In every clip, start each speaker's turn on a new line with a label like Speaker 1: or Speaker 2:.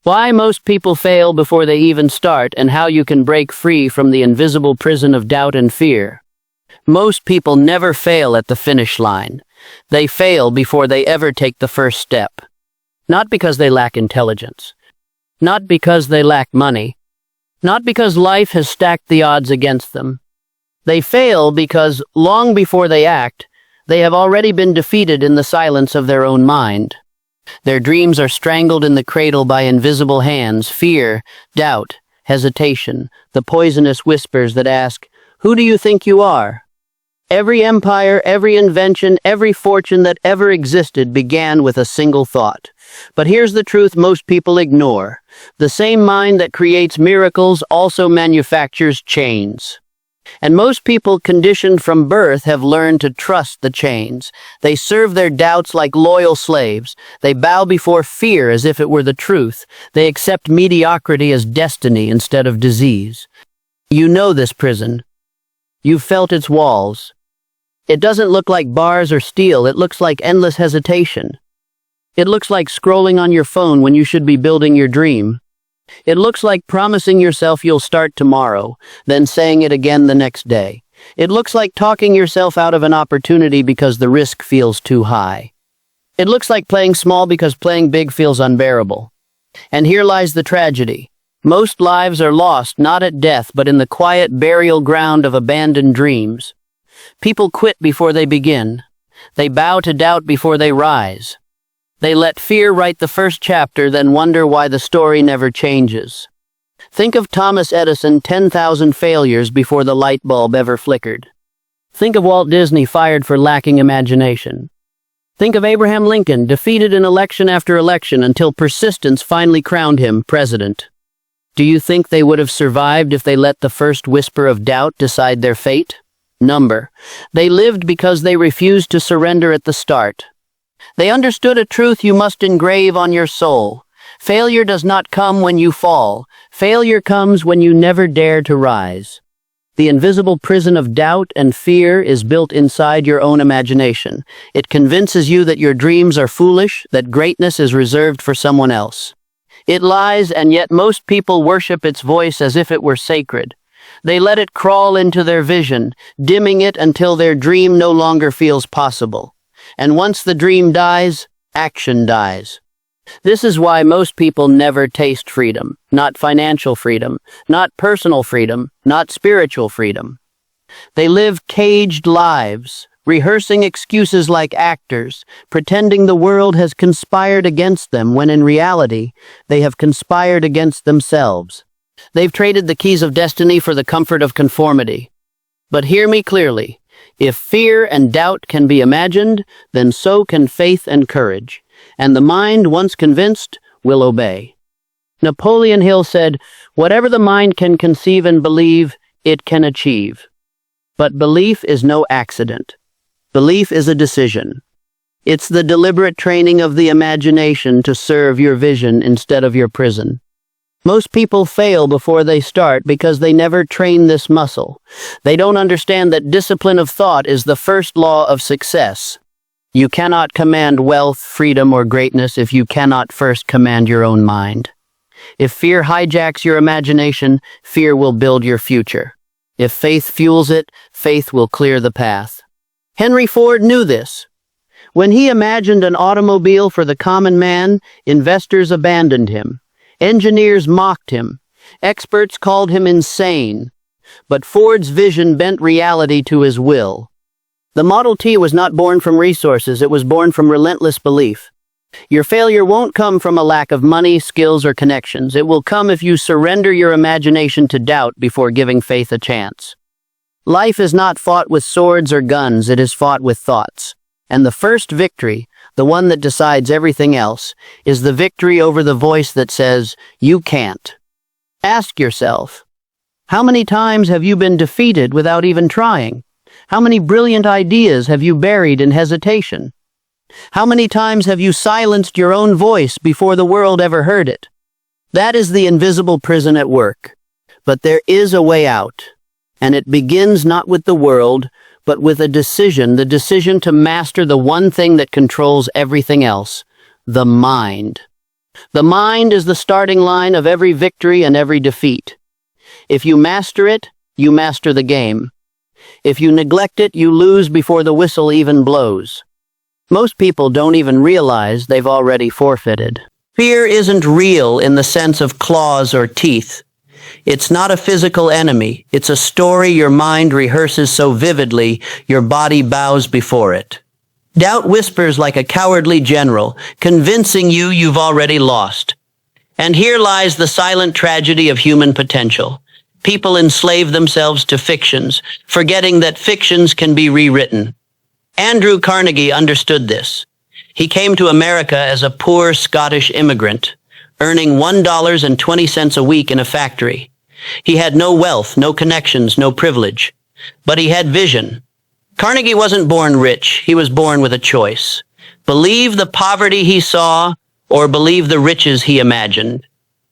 Speaker 1: Why most people fail before they even start, and how you can break free from the invisible prison of doubt and fear. Most people never fail at the finish line. They fail before they ever take the first step. Not because they lack intelligence. Not because they lack money. Not because life has stacked the odds against them. They fail because, long before they act, they have already been defeated in the silence of their own mind. Their dreams are strangled in the cradle by invisible hands, fear, doubt, hesitation, the poisonous whispers that ask, "Who do you think you are?" Every empire, every invention, every fortune that ever existed began with a single thought. But here's the truth most people ignore. The same mind that creates miracles also manufactures chains. And most people conditioned from birth have learned to trust the chains. They serve their doubts like loyal slaves. They bow before fear as if it were the truth. They accept mediocrity as destiny instead of disease. You know this prison. You've felt its walls. It doesn't look like bars or steel. It looks like endless hesitation. It looks like scrolling on your phone when you should be building your dream. It looks like promising yourself you'll start tomorrow, then saying it again the next day. It looks like talking yourself out of an opportunity because the risk feels too high. It looks like playing small because playing big feels unbearable. And here lies the tragedy. Most lives are lost not at death but in the quiet burial ground of abandoned dreams. People quit before they begin. They bow to doubt before they rise. They let fear write the first chapter, then wonder why the story never changes. Think of Thomas Edison, 10,000 failures before the light bulb ever flickered. Think of Walt Disney, fired for lacking imagination. Think of Abraham Lincoln, defeated in election after election until persistence finally crowned him president. Do you think they would have survived if they let the first whisper of doubt decide their fate? They lived because they refused to surrender at the start. They understood a truth you must engrave on your soul. Failure does not come when you fall. Failure comes when you never dare to rise. The invisible prison of doubt and fear is built inside your own imagination. It convinces you that your dreams are foolish, that greatness is reserved for someone else. It lies, and yet most people worship its voice as if it were sacred. They let it crawl into their vision, dimming it until their dream no longer feels possible. And once the dream dies, action dies. This is why most people never taste freedom, not financial freedom, not personal freedom, not spiritual freedom. They live caged lives, rehearsing excuses like actors, pretending the world has conspired against them when in reality, they have conspired against themselves. They've traded the keys of destiny for the comfort of conformity. But hear me clearly. If fear and doubt can be imagined, then so can faith and courage. And the mind, once convinced, will obey. Napoleon Hill said, "Whatever the mind can conceive and believe, it can achieve." But belief is no accident. Belief is a decision. It's the deliberate training of the imagination to serve your vision instead of your prison. Most people fail before they start because they never train this muscle. They don't understand that discipline of thought is the first law of success. You cannot command wealth, freedom, or greatness if you cannot first command your own mind. If fear hijacks your imagination, fear will build your future. If faith fuels it, faith will clear the path. Henry Ford knew this. When he imagined an automobile for the common man, investors abandoned him. Engineers mocked him. Experts called him insane. But Ford's vision bent reality to his will. The Model T was not born from resources, it was born from relentless belief. Your failure won't come from a lack of money, skills, or connections. It will come if you surrender your imagination to doubt before giving faith a chance. Life is not fought with swords or guns, it is fought with thoughts. And the first victory, the one that decides everything else, is the victory over the voice that says, "You can't." Ask yourself, how many times have you been defeated without even trying? How many brilliant ideas have you buried in hesitation? How many times have you silenced your own voice before the world ever heard it? That is the invisible prison at work. But there is a way out, and it begins not with the world, but with a decision, the decision to master the one thing that controls everything else, the mind. The mind is the starting line of every victory and every defeat. If you master it, you master the game. If you neglect it, you lose before the whistle even blows. Most people don't even realize they've already forfeited. Fear isn't real in the sense of claws or teeth. It's not a physical enemy. It's a story your mind rehearses so vividly, your body bows before it. Doubt whispers like a cowardly general, convincing you you've already lost. And here lies the silent tragedy of human potential. People enslave themselves to fictions, forgetting that fictions can be rewritten. Andrew Carnegie understood this. He came to America as a poor Scottish immigrant, earning $1.20 a week in a factory. He had no wealth, no connections, no privilege. But he had vision. Carnegie wasn't born rich, he was born with a choice. Believe the poverty he saw, or believe the riches he imagined.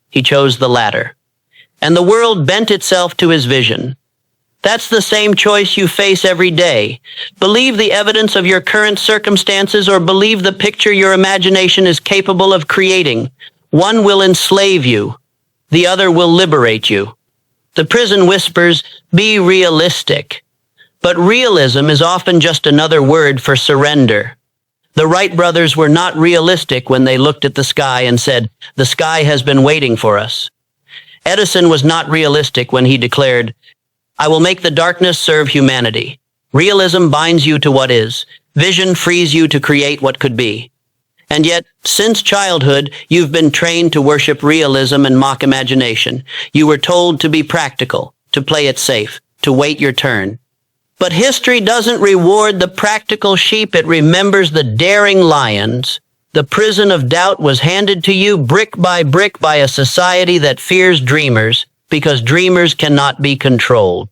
Speaker 1: He chose the latter. And the world bent itself to his vision. That's the same choice you face every day. Believe the evidence of your current circumstances or believe the picture your imagination is capable of creating. One will enslave you. The other will liberate you. The prison whispers, be realistic. But realism is often just another word for surrender. The Wright brothers were not realistic when they looked at the sky and said, the sky has been waiting for us. Edison was not realistic when he declared, I will make the darkness serve humanity. Realism binds you to what is. Vision frees you to create what could be. And yet, since childhood, you've been trained to worship realism and mock imagination. You were told to be practical, to play it safe, to wait your turn. But history doesn't reward the practical sheep, it remembers the daring lions. The prison of doubt was handed to you brick by a society that fears dreamers, because dreamers cannot be controlled.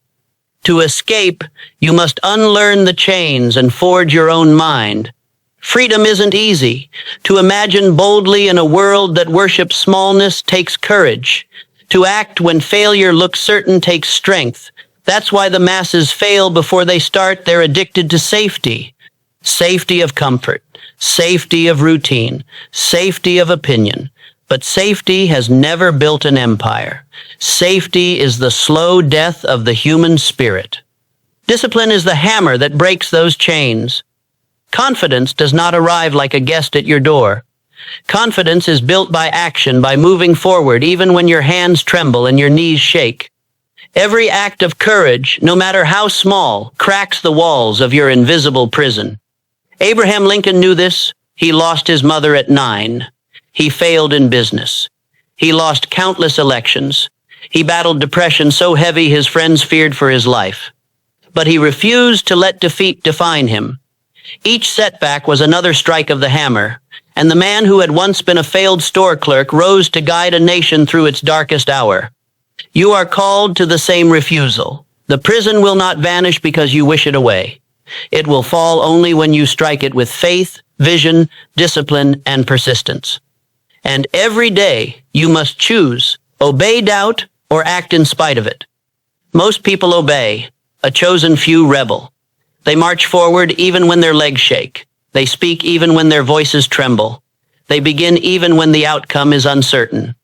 Speaker 1: To escape, you must unlearn the chains and forge your own mind. Freedom isn't easy. To imagine boldly in a world that worships smallness takes courage. To act when failure looks certain takes strength. That's why the masses fail before they start. They're addicted to safety. Safety of comfort, safety of routine, safety of opinion. But safety has never built an empire. Safety is the slow death of the human spirit. Discipline is the hammer that breaks those chains. Confidence does not arrive like a guest at your door. Confidence is built by action, by moving forward even when your hands tremble and your knees shake. Every act of courage, no matter how small, cracks the walls of your invisible prison. Abraham Lincoln knew this. He lost his mother at 9. He failed in business. He lost countless elections. He battled depression so heavy his friends feared for his life. But he refused to let defeat define him. Each setback was another strike of the hammer, and the man who had once been a failed store clerk rose to guide a nation through its darkest hour. You are called to the same refusal. The prison will not vanish because you wish it away. It will fall only when you strike it with faith, vision, discipline, and persistence. And every day you must choose, obey doubt or act in spite of it. Most people obey, a chosen few rebel. They march forward even when their legs shake. They speak even when their voices tremble. They begin even when the outcome is uncertain.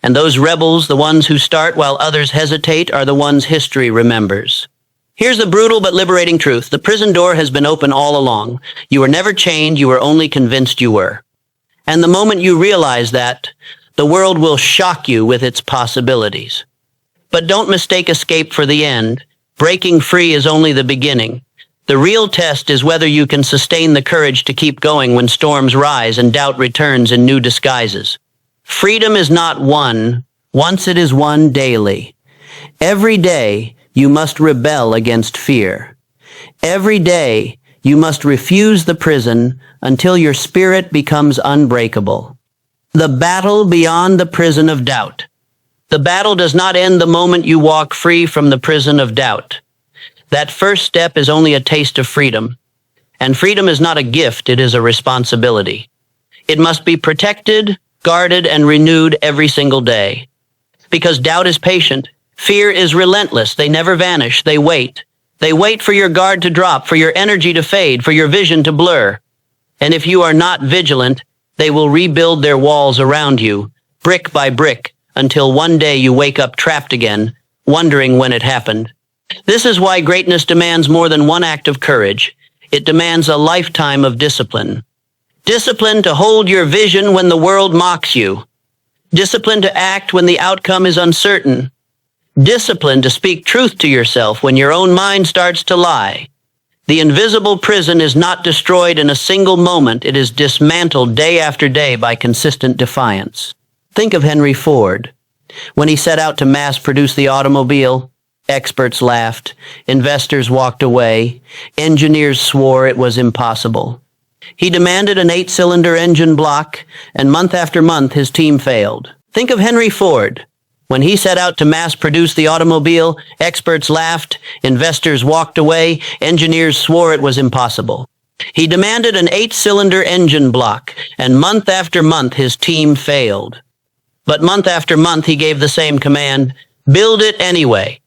Speaker 1: And those rebels, the ones who start while others hesitate, are the ones history remembers. Here's the brutal but liberating truth. The prison door has been open all along. You were never chained, you were only convinced you were. And the moment you realize that, the world will shock you with its possibilities. But don't mistake escape for the end. Breaking free is only the beginning. The real test is whether you can sustain the courage to keep going when storms rise and doubt returns in new disguises. Freedom is not won once, it is won daily. Every day, you must rebel against fear. Every day, you must refuse the prison until your spirit becomes unbreakable. The battle beyond the prison of doubt. The battle does not end the moment you walk free from the prison of doubt. That first step is only a taste of freedom. And freedom is not a gift, it is a responsibility. It must be protected, guarded, and renewed every single day. Because doubt is patient, fear is relentless, they never vanish, they wait. They wait for your guard to drop, for your energy to fade, for your vision to blur. And if you are not vigilant, They will rebuild their walls around you, brick by brick, until one day you wake up trapped again, wondering when it happened. This is why greatness demands more than one act of courage. It demands a lifetime of discipline. Discipline to hold your vision when the world mocks you. Discipline to act when the outcome is uncertain. Discipline to speak truth to yourself when your own mind starts to lie. The invisible prison is not destroyed in a single moment. It is dismantled day after day by consistent defiance. Think of Henry Ford. When he set out to mass-produce the automobile, experts laughed, investors walked away, engineers swore it was impossible. He demanded an 8-cylinder engine block, and month after month his team failed. Think of Henry Ford. When he set out to mass-produce the automobile, experts laughed, investors walked away, engineers swore it was impossible. He demanded an 8-cylinder engine block, and month after month his team failed. But month after month he gave the same command, build it anyway.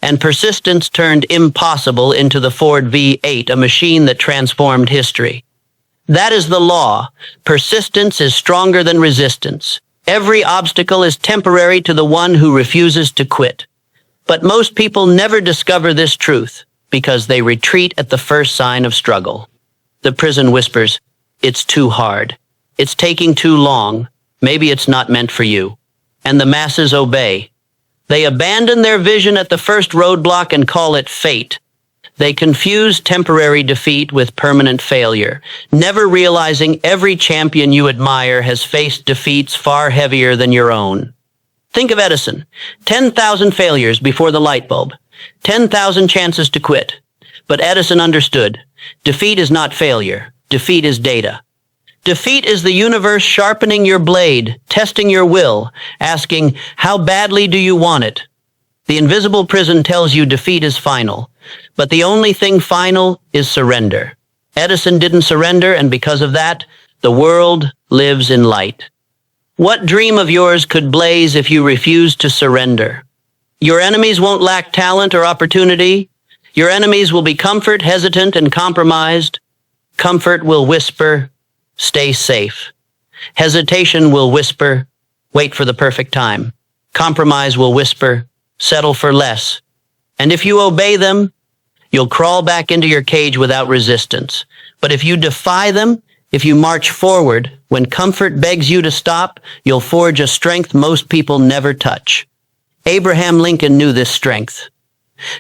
Speaker 1: And persistence turned impossible into the Ford V8, a machine that transformed history. That is the law. Persistence is stronger than resistance. Every obstacle is temporary to the one who refuses to quit. But most people never discover this truth because they retreat at the first sign of struggle. The prison whispers, it's too hard. It's taking too long. Maybe it's not meant for you. And the masses obey. They abandon their vision at the first roadblock and call it fate. They confuse temporary defeat with permanent failure, never realizing every champion you admire has faced defeats far heavier than your own. Think of Edison. 10,000 failures before the light bulb. 10,000 chances to quit. But Edison understood. Defeat is not failure. Defeat is data. Defeat is the universe sharpening your blade, testing your will, asking, how badly do you want it? The invisible prison tells you defeat is final. But the only thing final is surrender. Edison didn't surrender, and because of that, the world lives in light. What dream of yours could blaze if you refused to surrender? Your enemies won't lack talent or opportunity. Your enemies will be comfort, hesitant, and compromised. Comfort will whisper, stay safe. Hesitation will whisper, wait for the perfect time. Compromise will whisper, settle for less. And if you obey them, you'll crawl back into your cage without resistance. But if you defy them, if you march forward, when comfort begs you to stop, you'll forge a strength most people never touch. Abraham Lincoln knew this strength.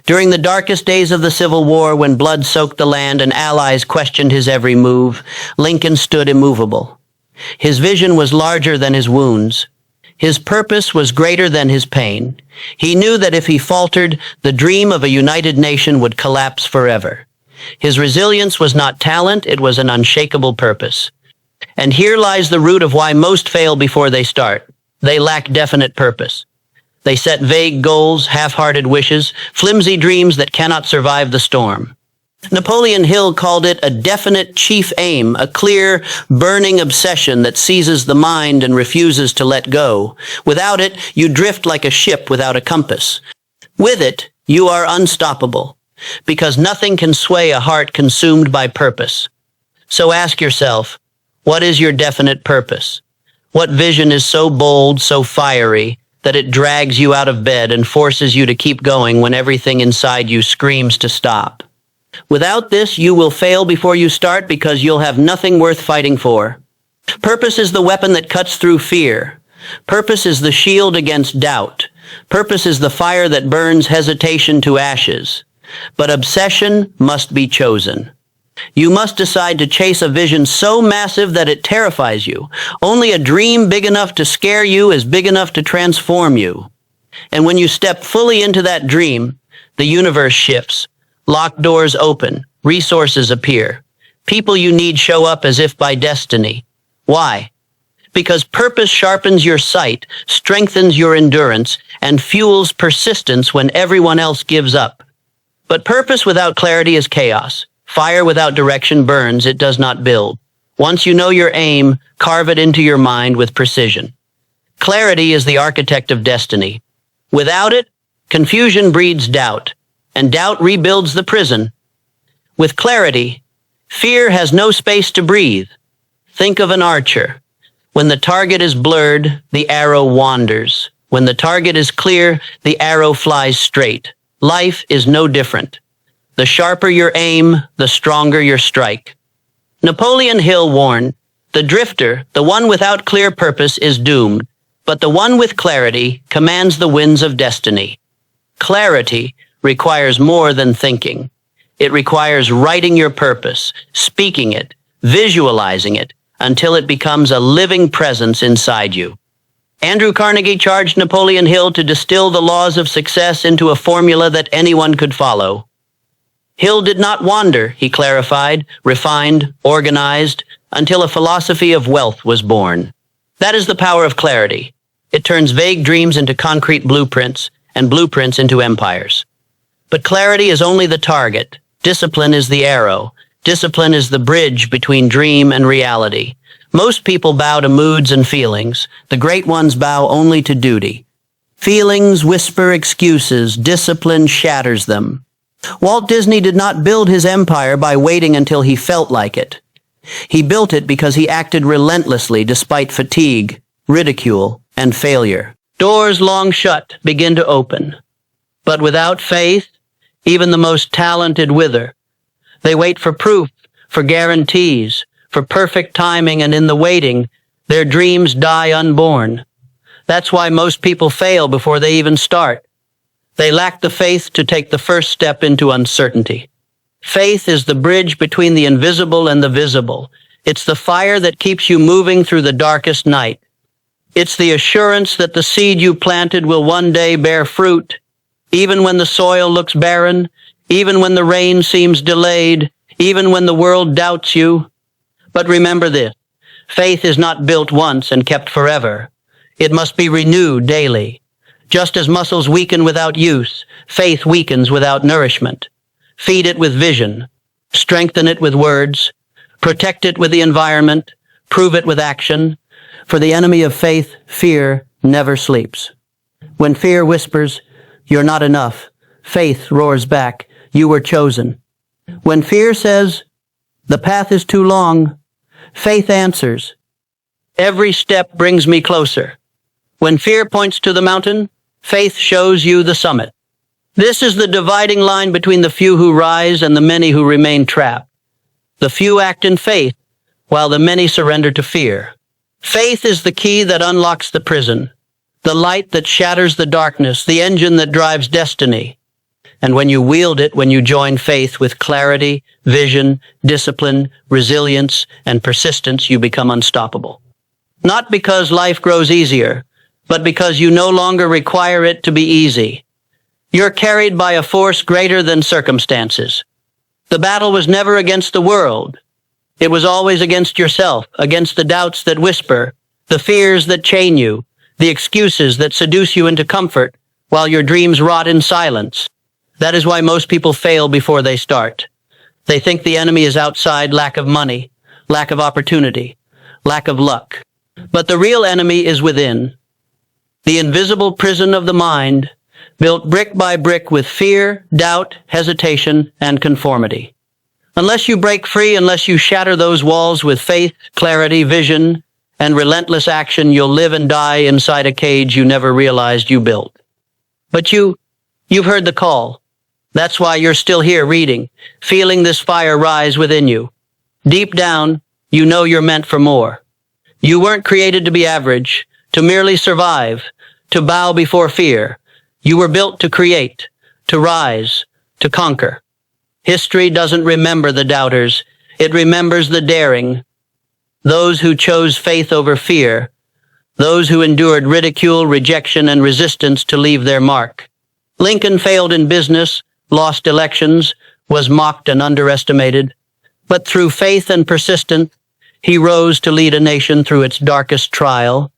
Speaker 1: During the darkest days of the Civil War, when blood soaked the land and allies questioned his every move, Lincoln stood immovable. His vision was larger than his wounds. His purpose was greater than his pain. He knew that if he faltered, the dream of a united nation would collapse forever. His resilience was not talent, it was an unshakable purpose. And here lies the root of why most fail before they start. They lack definite purpose. They set vague goals, half-hearted wishes, flimsy dreams that cannot survive the storm. Napoleon Hill called it a definite chief aim, a clear, burning obsession that seizes the mind and refuses to let go. Without it, you drift like a ship without a compass. With it, you are unstoppable, because nothing can sway a heart consumed by purpose. So ask yourself, what is your definite purpose? What vision is so bold, so fiery, that it drags you out of bed and forces you to keep going when everything inside you screams to stop? Without this, you will fail before you start because you'll have nothing worth fighting for. Purpose is the weapon that cuts through fear. Purpose is the shield against doubt. Purpose is the fire that burns hesitation to ashes. But obsession must be chosen. You must decide to chase a vision so massive that it terrifies you. Only a dream big enough to scare you is big enough to transform you. And when you step fully into that dream, the universe shifts. Locked doors open, resources appear. People you need show up as if by destiny. Why? Because purpose sharpens your sight, strengthens your endurance, and fuels persistence when everyone else gives up. But purpose without clarity is chaos. Fire without direction burns, it does not build. Once you know your aim, carve it into your mind with precision. Clarity is the architect of destiny. Without it, confusion breeds doubt. And doubt rebuilds the prison. With clarity, fear has no space to breathe. Think of an archer. When the target is blurred, the arrow wanders. When the target is clear, the arrow flies straight. Life is no different. The sharper your aim, the stronger your strike. Napoleon Hill warned, "The drifter, the one without clear purpose, is doomed, but the one with clarity commands the winds of destiny." Clarity requires more than thinking. It requires writing your purpose, speaking it, visualizing it, until it becomes a living presence inside you. Andrew Carnegie charged Napoleon Hill to distill the laws of success into a formula that anyone could follow. Hill did not wander, he clarified, refined, organized, until a philosophy of wealth was born. That is the power of clarity. It turns vague dreams into concrete blueprints, and blueprints into empires. But clarity is only the target. Discipline is the arrow. Discipline is the bridge between dream and reality. Most people bow to moods and feelings. The great ones bow only to duty. Feelings whisper excuses. Discipline shatters them. Walt Disney did not build his empire by waiting until he felt like it. He built it because he acted relentlessly despite fatigue, ridicule, and failure. Doors long shut begin to open. But without faith, even the most talented wither. They wait for proof, for guarantees, for perfect timing, and in the waiting, their dreams die unborn. That's why most people fail before they even start. They lack the faith to take the first step into uncertainty. Faith is the bridge between the invisible and the visible. It's the fire that keeps you moving through the darkest night. It's the assurance that the seed you planted will one day bear fruit, even when the soil looks barren, even when the rain seems delayed, even when the world doubts you. But remember this, faith is not built once and kept forever. It must be renewed daily. Just as muscles weaken without use, faith weakens without nourishment. Feed it with vision, strengthen it with words, protect it with the environment, prove it with action. For the enemy of faith, fear, never sleeps. When fear whispers, "You're not enough," faith roars back, "You were chosen." When fear says, "The path is too long," faith answers, "Every step brings me closer." When fear points to the mountain, faith shows you the summit. This is the dividing line between the few who rise and the many who remain trapped. The few act in faith, while the many surrender to fear. Faith is the key that unlocks the prison, the light that shatters the darkness, the engine that drives destiny. And when you wield it, when you join faith with clarity, vision, discipline, resilience, and persistence, you become unstoppable. Not because life grows easier, but because you no longer require it to be easy. You're carried by a force greater than circumstances. The battle was never against the world. It was always against yourself, against the doubts that whisper, the fears that chain you, the excuses that seduce you into comfort, while your dreams rot in silence. That is why most people fail before they start. They think the enemy is outside: lack of money, lack of opportunity, lack of luck. But the real enemy is within. The invisible prison of the mind, built brick by brick with fear, doubt, hesitation, and conformity. Unless you break free, unless you shatter those walls with faith, clarity, vision, and relentless action, you'll live and die inside a cage you never realized you built. But you've heard the call. That's why you're still here reading, feeling this fire rise within you. Deep down, you know you're meant for more. You weren't created to be average, to merely survive, to bow before fear. You were built to create, to rise, to conquer. History doesn't remember the doubters. It remembers the daring. Those who chose faith over fear. Those who endured ridicule, rejection, and resistance to leave their mark. Lincoln failed in business, lost elections, was mocked and underestimated. But through faith and persistence, he rose to lead a nation through its darkest trial.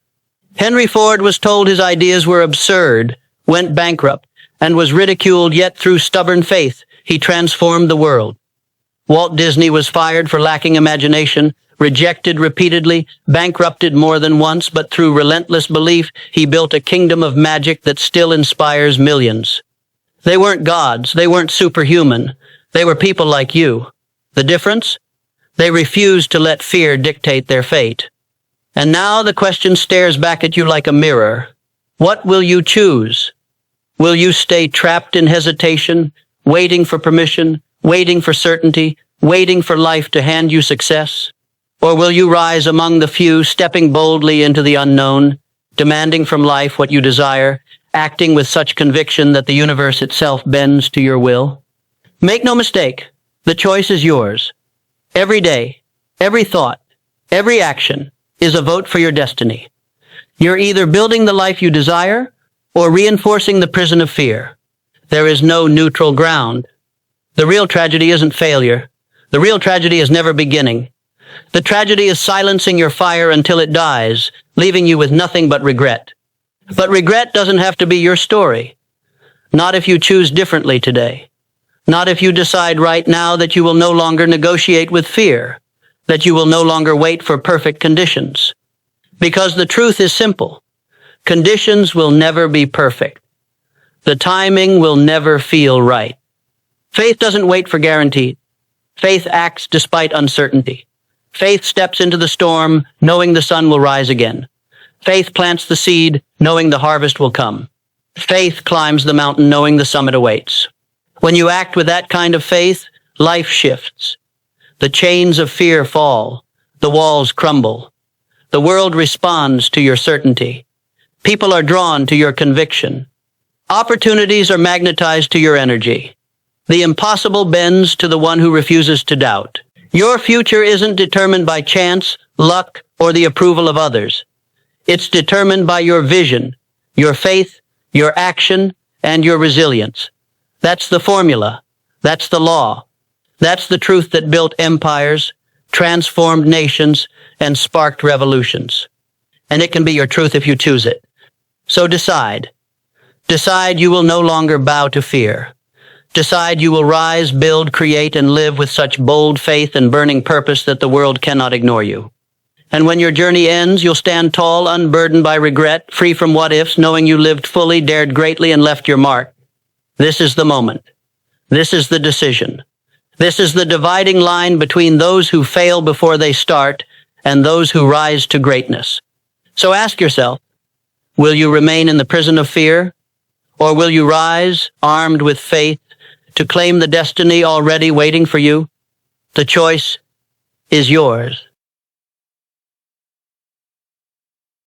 Speaker 1: Henry Ford was told his ideas were absurd, went bankrupt, and was ridiculed, yet through stubborn faith, he transformed the world. Walt Disney was fired for lacking imagination, rejected repeatedly, bankrupted more than once, but through relentless belief, he built a kingdom of magic that still inspires millions. They weren't gods, they weren't superhuman, they were people like you. The difference? They refused to let fear dictate their fate. And now the question stares back at you like a mirror. What will you choose? Will you stay trapped in hesitation, waiting for permission, waiting for certainty, waiting for life to hand you success? Or will you rise among the few, stepping boldly into the unknown, demanding from life what you desire, acting with such conviction that the universe itself bends to your will? Make no mistake, the choice is yours. Every day, every thought, every action is a vote for your destiny. You're either building the life you desire or reinforcing the prison of fear. There is no neutral ground. The real tragedy isn't failure. The real tragedy is never beginning. The tragedy is silencing your fire until it dies, leaving you with nothing but regret. But regret doesn't have to be your story. Not if you choose differently today. Not if you decide right now that you will no longer negotiate with fear, that you will no longer wait for perfect conditions. Because the truth is simple. Conditions will never be perfect. The timing will never feel right. Faith doesn't wait for guaranteed. Faith acts despite uncertainty. Faith steps into the storm, knowing the sun will rise again. Faith plants the seed, knowing the harvest will come. Faith climbs the mountain, knowing the summit awaits. When you act with that kind of faith, life shifts. The chains of fear fall. The walls crumble. The world responds to your certainty. People are drawn to your conviction. Opportunities are magnetized to your energy. The impossible bends to the one who refuses to doubt. Your future isn't determined by chance, luck, or the approval of others. It's determined by your vision, your faith, your action, and your resilience. That's the formula. That's the law. That's the truth that built empires, transformed nations, and sparked revolutions. And it can be your truth if you choose it. So decide. Decide you will no longer bow to fear. Decide you will rise, build, create, and live with such bold faith and burning purpose that the world cannot ignore you. And when your journey ends, you'll stand tall, unburdened by regret, free from what-ifs, knowing you lived fully, dared greatly, and left your mark. This is the moment. This is the decision. This is the dividing line between those who fail before they start and those who rise to greatness. So ask yourself, will you remain in the prison of fear? Or will you rise, armed with faith, to claim the destiny already waiting for you? The choice is yours.